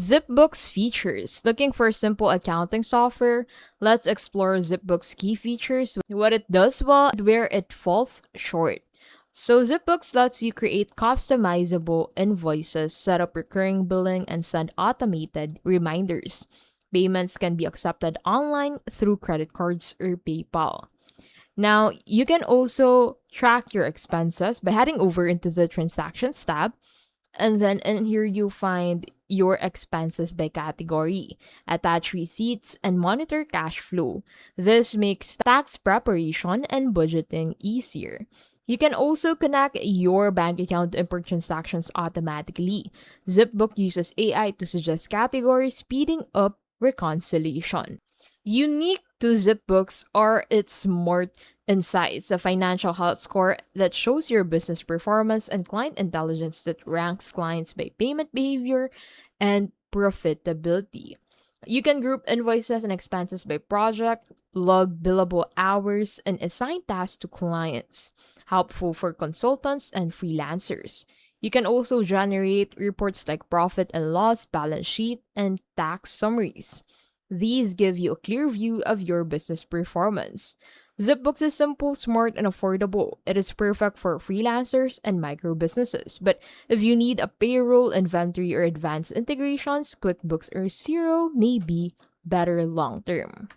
ZipBooks features. Looking for simple accounting software? Let's explore ZipBooks key features, what it does well, and where it falls short. So, ZipBooks lets you create customizable invoices, set up recurring billing, and send automated reminders. Payments can be accepted online through credit cards or PayPal. Now, you can also track your expenses by heading over into the Transactions tab, and then in here you find your expenses by category, attach receipts, and monitor cash flow. This makes tax preparation and budgeting easier. You can also connect your bank account to import transactions automatically. ZipBook uses AI to suggest categories, speeding up reconciliation. Unique to ZipBooks are its smart insights, a financial health score that shows your business performance, and client intelligence that ranks clients by payment behavior and profitability. You can group invoices and expenses by project, log billable hours, and assign tasks to clients, helpful for consultants and freelancers. You can also generate reports like profit and loss, balance sheet, and tax summaries. These give you a clear view of your business performance. ZipBooks is simple, smart, and affordable. It is perfect for freelancers and micro businesses. But if you need a payroll, inventory, or advanced integrations, QuickBooks or Zero may be better long term.